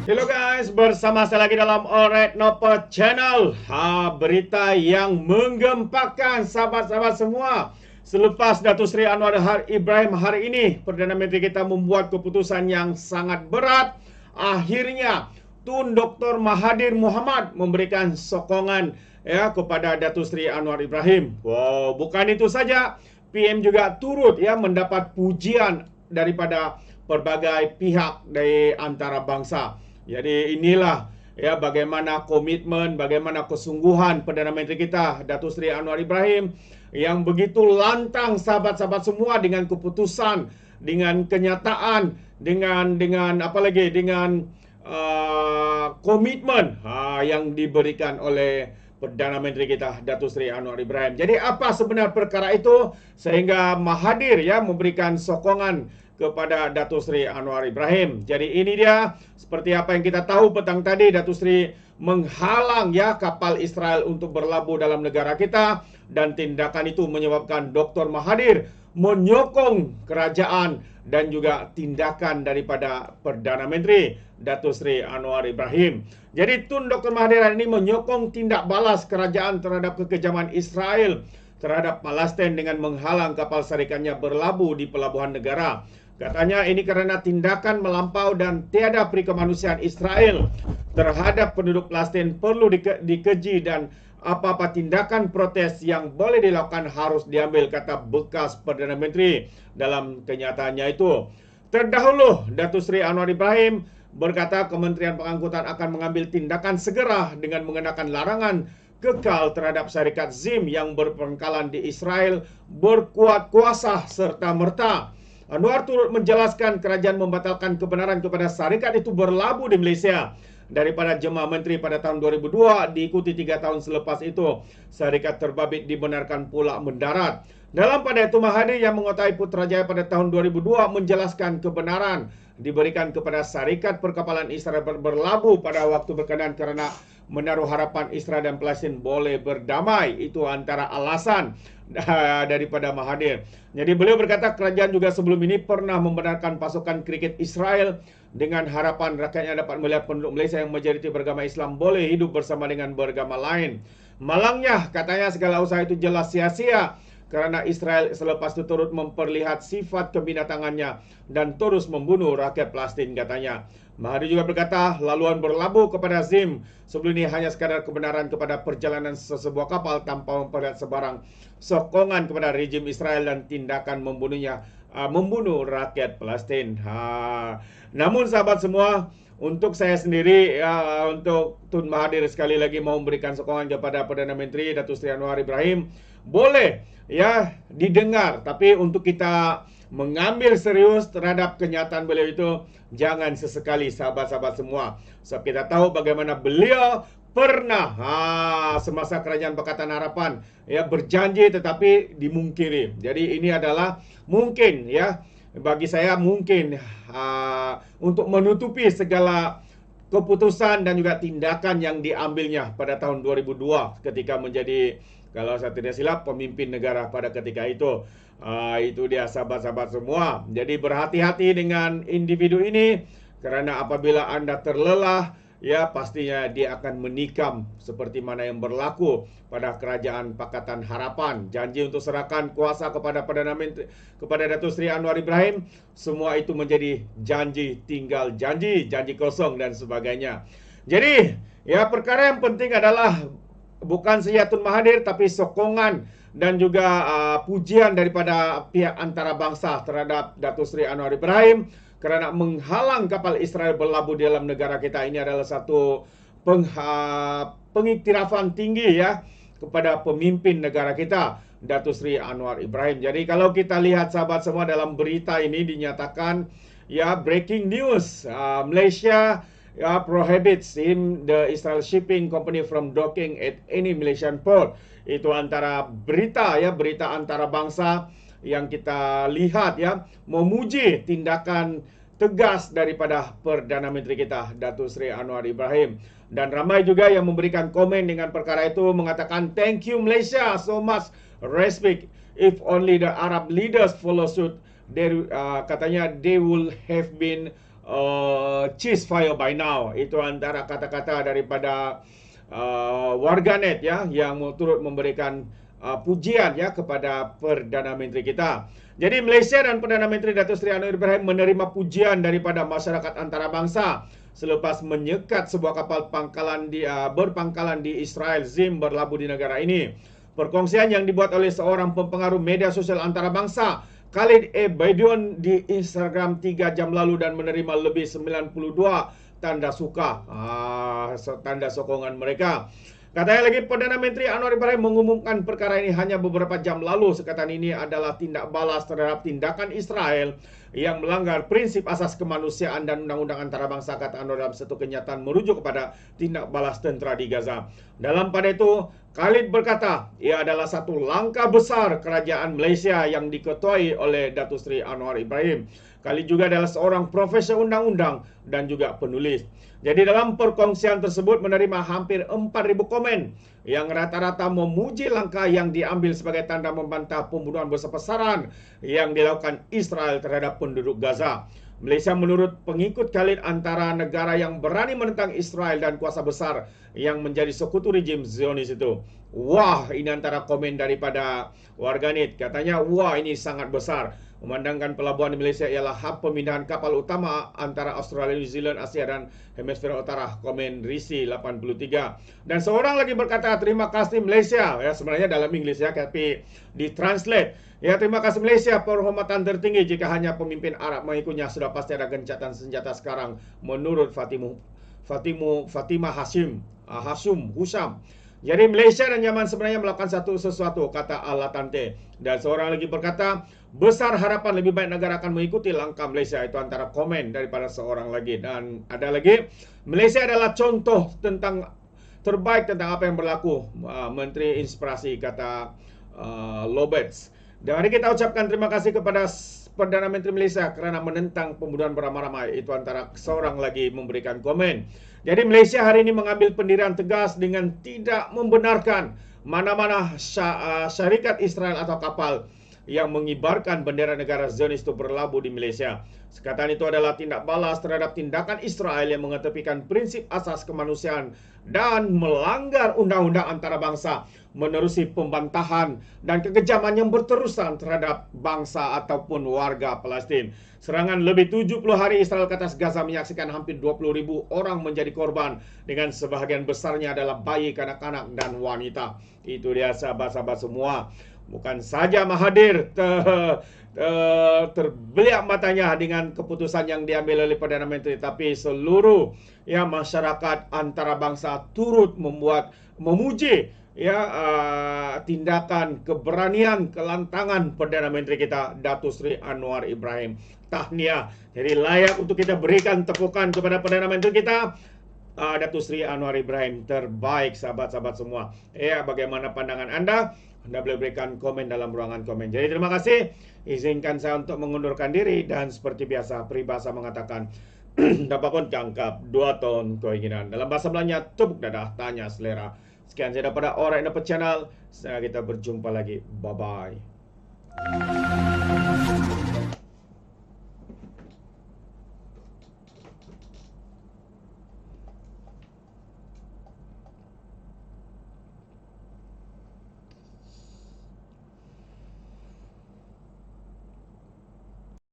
Hello guys, bersama saya lagi dalam Alright Nopo Channel. Berita yang menggempakan sahabat-sahabat semua. Selepas Datuk Seri Anwar Ibrahim hari ini, Perdana Menteri kita membuat keputusan yang sangat berat. Akhirnya, Tun Dr. Mahathir Mohamad memberikan sokongan kepada Datuk Seri Anwar Ibrahim. Wow, bukan itu saja, PM juga turut mendapat pujian daripada pelbagai pihak dari antarabangsa. Jadi inilah bagaimana komitmen, bagaimana kesungguhan Perdana Menteri kita Datuk Seri Anwar Ibrahim yang begitu lantang sahabat-sahabat semua dengan keputusan, dengan kenyataan, dengan komitmen yang diberikan oleh Perdana Menteri kita Datuk Seri Anwar Ibrahim. Jadi apa sebenar perkara itu sehingga Mahathir memberikan sokongan kepada Datuk Seri Anwar Ibrahim. Jadi ini dia, seperti apa yang kita tahu petang tadi, Datuk Seri menghalang kapal Israel untuk berlabuh dalam negara kita, dan tindakan itu menyebabkan Dr. Mahathir menyokong kerajaan dan juga tindakan daripada Perdana Menteri Datuk Seri Anwar Ibrahim. Jadi Tun Dr. Mahathir ini menyokong tindak balas kerajaan terhadap kekejaman Israel terhadap Palestin dengan menghalang kapal syarikannya berlabuh di pelabuhan negara. Katanya ini karena tindakan melampau dan tiada peri kemanusiaan Israel terhadap penduduk Palestin perlu dikeji, dan apa-apa tindakan protes yang boleh dilakukan harus diambil, kata bekas Perdana Menteri dalam kenyataannya itu. Terdahulu, Datuk Seri Anwar Ibrahim berkata Kementerian Pengangkutan akan mengambil tindakan segera dengan mengenakan larangan kekal terhadap syarikat ZIM yang berpangkalan di Israel berkuat kuasa serta-merta. Anwar turut menjelaskan kerajaan membatalkan kebenaran kepada syarikat itu berlabuh di Malaysia daripada jemaah menteri pada tahun 2002, diikuti 3 tahun selepas itu syarikat terbabit dibenarkan pula mendarat. Dalam pada itu Mahathir yang menguasai Putrajaya pada tahun 2002 menjelaskan kebenaran diberikan kepada syarikat perkapalan Israel berlabuh pada waktu berkenaan kerana menaruh harapan Israel dan Palestin boleh berdamai. Itu antara alasan daripada Mahathir. Jadi beliau berkata kerajaan juga sebelum ini pernah membenarkan pasukan kriket Israel dengan harapan rakyatnya dapat melihat penduduk Malaysia yang majoriti beragama Islam boleh hidup bersama dengan beragama lain. Malangnya katanya segala usaha itu jelas sia-sia kerana Israel selepas itu turut memperlihat sifat kebinatangannya dan terus membunuh rakyat Palestin, katanya. Mahathir juga berkata laluan berlabuh kepada ZIM sebelum ini hanya sekadar kebenaran kepada perjalanan sesebuah kapal tanpa memperlihat sebarang sokongan kepada rejim Israel dan tindakan membunuh rakyat Palestin. Namun sahabat semua, untuk saya sendiri, untuk Tun Mahathir sekali lagi mau memberikan sokongan kepada Perdana Menteri Datuk Seri Anwar Ibrahim, boleh didengar, tapi untuk kita mengambil serius terhadap kenyataan beliau itu jangan sesekali sahabat-sahabat semua. Sebab kita tahu bagaimana beliau pernah semasa Kerajaan Pakatan Harapan berjanji tetapi dimungkiri. Jadi ini adalah mungkin bagi saya mungkin untuk menutupi segala keputusan dan juga tindakan yang diambilnya pada tahun 2002 ketika menjadi, kalau saya tidak silap, pemimpin negara pada ketika itu. Itu dia sahabat-sahabat semua. Jadi berhati-hati dengan individu ini, kerana apabila Anda terlelah, pastinya dia akan menikam seperti mana yang berlaku pada Kerajaan Pakatan Harapan. Janji untuk serahkan kuasa kepada Perdana Menteri, kepada Datuk Seri Anwar Ibrahim, semua itu menjadi janji tinggal janji, janji kosong dan sebagainya. Jadi perkara yang penting adalah bukan saja Tun Mahathir, tapi sokongan dan juga pujian daripada pihak antarabangsa terhadap Datuk Seri Anwar Ibrahim kerana menghalang kapal Israel berlabuh di dalam negara kita. Ini adalah satu pengiktirafan tinggi kepada pemimpin negara kita, Datuk Seri Anwar Ibrahim. Jadi kalau kita lihat sahabat semua, dalam berita ini dinyatakan breaking news, Malaysia prohibits the Israel shipping company from docking at any Malaysian port. Itu antara berita berita antarabangsa yang kita lihat memuji tindakan tegas daripada Perdana Menteri kita Datuk Seri Anwar Ibrahim. Dan ramai juga yang memberikan komen dengan perkara itu, mengatakan thank you Malaysia, so much respect. If only the Arab leaders follow suit, katanya they will have been ceasefire by now. Itu antara kata-kata daripada warganet ya yang turut memberikan pujian ya kepada Perdana Menteri kita. Jadi Malaysia dan Perdana Menteri Datuk Seri Anwar Ibrahim menerima pujian daripada masyarakat antarabangsa selepas menyekat sebuah kapal berpangkalan di Israel Zim berlabuh di negara ini. Perkongsian yang dibuat oleh seorang pempengaruh media sosial antarabangsa, Khalid A. Baidoon, di Instagram 3 jam lalu dan menerima lebih 92 tanda suka, tanda sokongan mereka. Katanya lagi, Perdana Menteri Anwar Ibrahim mengumumkan perkara ini hanya beberapa jam lalu. Sekatan ini adalah tindak balas terhadap tindakan Israel yang melanggar prinsip asas kemanusiaan dan undang-undang antarabangsa, kata Anwar dalam satu kenyataan merujuk kepada tindak balas tentera di Gaza. Dalam pada itu, Khalid berkata, ia adalah satu langkah besar kerajaan Malaysia yang diketuai oleh Datuk Seri Anwar Ibrahim. Khalid juga adalah seorang profesor undang-undang dan juga penulis. Jadi dalam perkongsian tersebut menerima hampir 4,000 komen yang rata-rata memuji langkah yang diambil sebagai tanda membantah pembunuhan besar-besaran yang dilakukan Israel terhadap penduduk Gaza. Malaysia menurut pengikut Khalid antara negara yang berani menentang Israel dan kuasa besar yang menjadi sekutu rejim Zionis itu. Wah, ini antara komen daripada warganet. Katanya, wah, ini sangat besar. Memandangkan pelabuhan di Malaysia ialah hub pemindahan kapal utama antara Australia, New Zealand, Asia dan Hemisfera Utara. Komen Risi 83. Dan seorang lagi berkata, terima kasih Malaysia. Ya, sebenarnya dalam Inggeris ya, tapi ditranslate. Ya, terima kasih Malaysia, penghormatan tertinggi jika hanya pemimpin Arab mengikutnya. Sudah pasti ada gencatan senjata sekarang, menurut Fatimah Husam. Jadi Malaysia dan Yaman sebenarnya melakukan sesuatu, kata Alatante. Dan seorang lagi berkata, besar harapan lebih baik negara akan mengikuti langkah Malaysia. Itu antara komen daripada seorang lagi. Dan ada lagi, Malaysia adalah contoh terbaik tentang apa yang berlaku. Menteri Inspirasi, kata Lobets. Dan mari kita ucapkan terima kasih kepada Perdana Menteri Malaysia kerana menentang pembunuhan beramai-ramai. Itu antara seorang lagi memberikan komen. Jadi Malaysia hari ini mengambil pendirian tegas dengan tidak membenarkan mana-mana syarikat Israel atau kapal yang mengibarkan bendera negara Zionis itu berlabuh di Malaysia. Sekatan itu adalah tindak balas terhadap tindakan Israel yang mengetepikan prinsip asas kemanusiaan dan melanggar undang-undang antarabangsa, menerusi pembantahan dan kekejaman yang berterusan terhadap bangsa ataupun warga Palestin. Serangan lebih 70 hari Israel ke atas Gaza menyaksikan hampir 20,000 orang menjadi korban, dengan sebahagian besarnya adalah bayi, kanak-kanak dan wanita. Itu dia sahabat-sahabat semua. Bukan saja Mahathir terbeliak matanya dengan keputusan yang diambil oleh Perdana Menteri, tapi seluruh masyarakat antarabangsa turut memuji tindakan, keberanian, kelantangan Perdana Menteri kita Datuk Seri Anwar Ibrahim. Tahniah. Jadi layak untuk kita berikan tepukan kepada Perdana Menteri kita Datuk Seri Anwar Ibrahim. Terbaik sahabat-sahabat semua. Ya, bagaimana pandangan Anda? Anda boleh berikan komen dalam ruangan komen. Jadi terima kasih. Izinkan saya untuk mengundurkan diri. Dan seperti biasa, peribahasa mengatakan, dapat pun cangkap 2 ton keinginan. Dalam bahasa Belanda, tepuk dadah, tanya selera. Sekian saya daripada Alright Dapat Channel. Kita berjumpa lagi. Bye-bye.